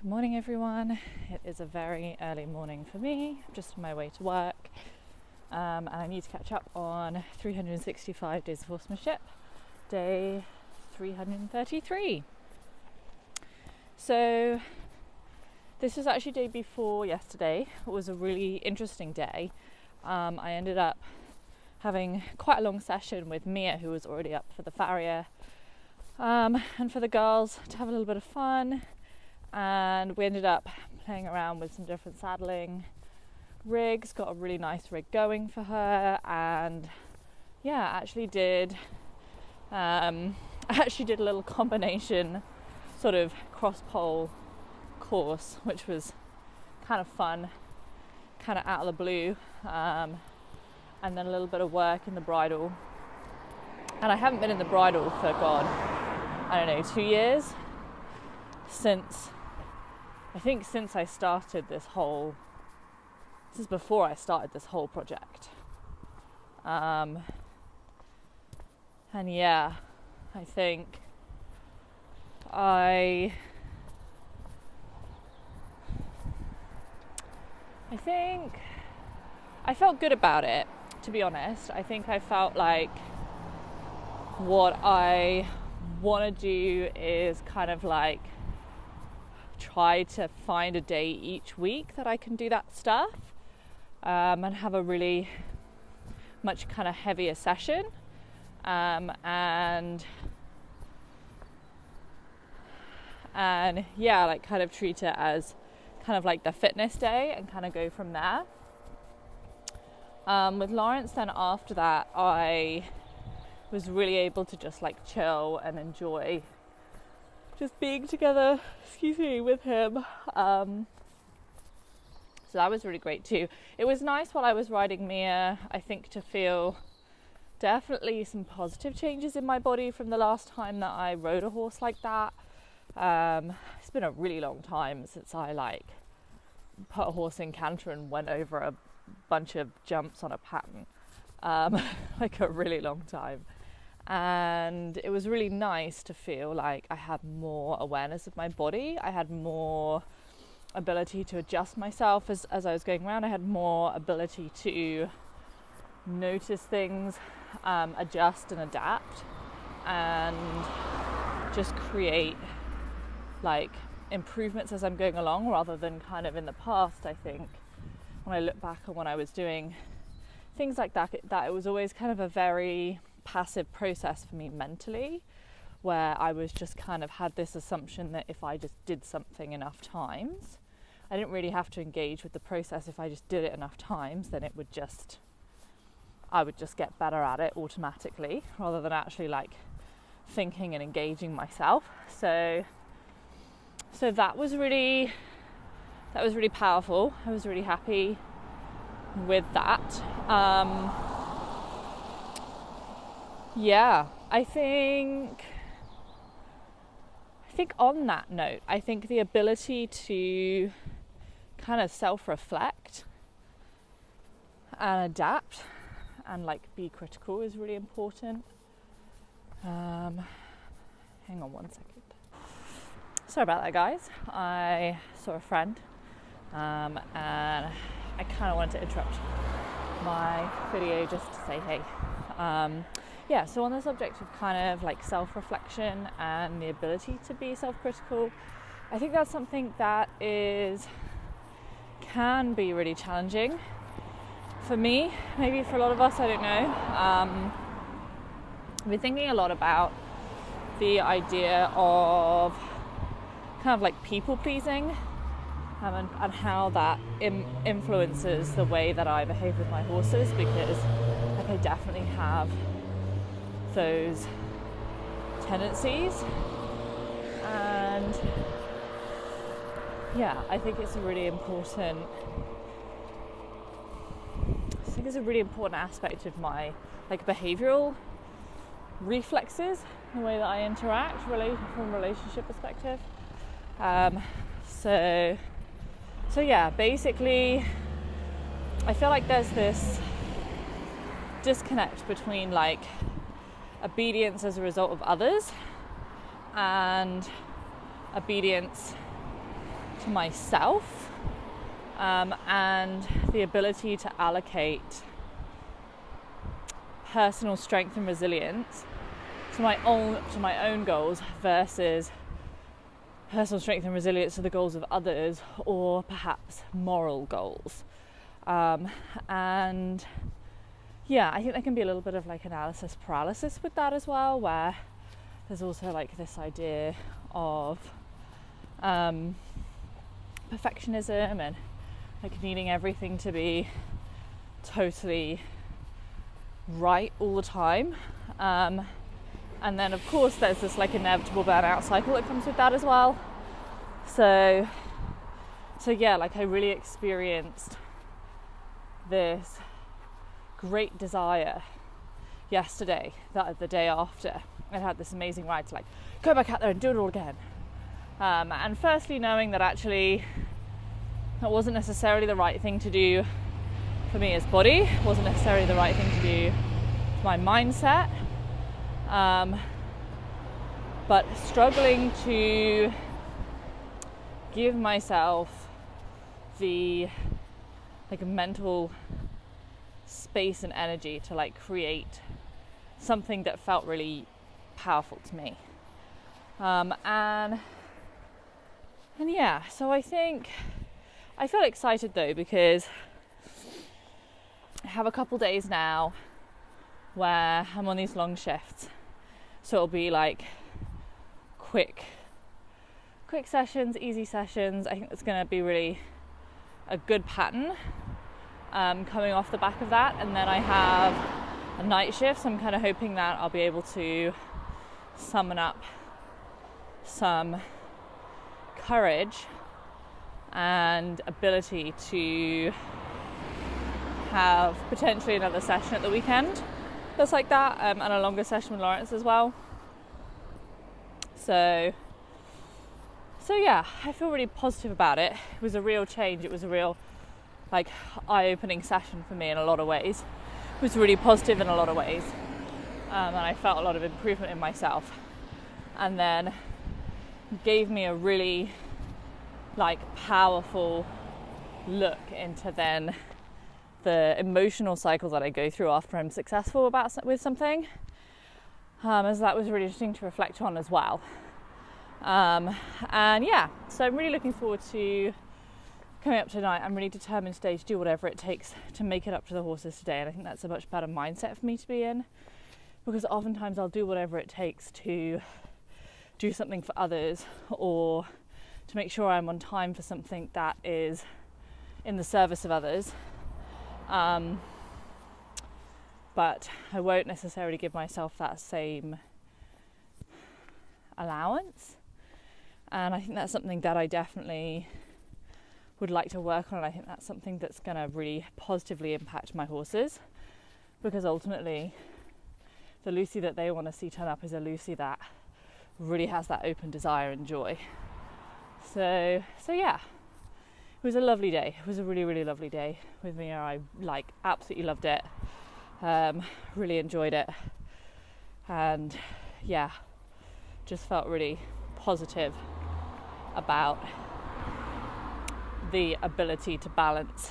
Good morning, everyone. It is a very early morning for me. I'm just on my way to work, and I need to catch up on 365 Days of Horsemanship, day 333. So this was actually day before yesterday. It was a really interesting day. I ended up having quite a long session with Mia, who was already up for the farrier, and for the girls to have a little bit of fun. And we ended up playing around with some different saddling rigs, got a really nice rig going for her, and actually did a little combination sort of cross-pole course, which was kind of fun, kind of out of the blue, and then a little bit of work in the bridle. And I haven't been in the bridle for, 2 years, since I started this is before I started this whole project. I think I felt good about it, to be honest. I think I felt like what I want to do is kind of like try to find a day each week that I can do that stuff, and have a really much kind of heavier session, and kind of treat it as kind of like the fitness day and kind of go from there. With Lawrence, then after that, I was really able to just like chill and enjoy just being together, with him. So that was really great too. It was nice while I was riding Mia, I think, to feel definitely some positive changes in my body from the last time that I rode a horse like that. It's been a really long time since I put a horse in canter and went over a bunch of jumps on a pattern. Like a really long time. And it was really nice to feel like I had more awareness of my body. I had more ability to adjust myself as I was going around. I had more ability to notice things, adjust and adapt, and just create like improvements as I'm going along, rather than kind of in the past. I think when I look back on when I was doing things like that it was always kind of a very passive process for me mentally, where I was just kind of had this assumption that if I just did something enough times, I didn't really have to engage with the process. If I just did it enough times, then I would just get better at it automatically, rather than actually like thinking and engaging myself. So that was really powerful. I was really happy with that. I think on that note, I think the ability to kind of self-reflect and adapt and like be critical is really important. Hang on one second. Sorry about that, guys. I saw a friend, and I kind of wanted to interrupt my video just to say hey. So on the subject of kind of like self-reflection and the ability to be self-critical, I think that's something that can be really challenging for me, maybe for a lot of us, I don't know. I've been thinking a lot about the idea of kind of like people pleasing, and how that influences the way that I behave with my horses, because I definitely have those tendencies, and I think it's a really important aspect of my like behavioral reflexes, the way that I interact from a relationship perspective. Basically I feel like there's this disconnect between like obedience as a result of others and obedience to myself, and the ability to allocate personal strength and resilience to my own goals versus personal strength and resilience to the goals of others, or perhaps moral goals. And yeah, I think there can be a little bit of like analysis paralysis with that as well, where there's also like this idea of perfectionism and like needing everything to be totally right all the time. And then of course there's this like inevitable burnout cycle that comes with that as well. So yeah, like I really experienced this great desire yesterday, that the day after I had this amazing ride, to like go back out there and do it all again. And firstly knowing that actually that wasn't necessarily the right thing to do for me as body, wasn't necessarily the right thing to do for my mindset. But struggling to give myself the like mental space and energy to like create something that felt really powerful to me. And yeah, so I think I felt excited though, because I have a couple days now where I'm on these long shifts. So it'll be like quick sessions, easy sessions. I think it's going to be really a good pattern coming off the back of that. And then I have a night shift, so I'm kind of hoping that I'll be able to summon up some courage and ability to have potentially another session at the weekend that's like that, and a longer session with Lawrence as well. So yeah, I feel really positive about it. It was a real change. It was a real like eye-opening session for me in a lot of ways. It was really positive in a lot of ways, and I felt a lot of improvement in myself. And then gave me a really like powerful look into then the emotional cycle that I go through after I'm successful with something, as that was really interesting to reflect on as well. And yeah, so I'm really looking forward to coming up tonight. I'm really determined today to do whatever it takes to make it up to the horses today, and I think that's a much better mindset for me to be in, because oftentimes I'll do whatever it takes to do something for others, or to make sure I'm on time for something that is in the service of others. But I won't necessarily give myself that same allowance. And I think that's something that I definitely would like to work on. And I think that's something that's going to really positively impact my horses, because ultimately the Lucy that they want to see turn up is a Lucy that really has that open desire and joy. So yeah, it was a lovely day. It was a really, really lovely day with Mia. I like absolutely loved it. Really enjoyed it. And yeah, just felt really positive about the ability to balance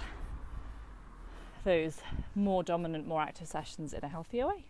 those more dominant, more active sessions in a healthier way.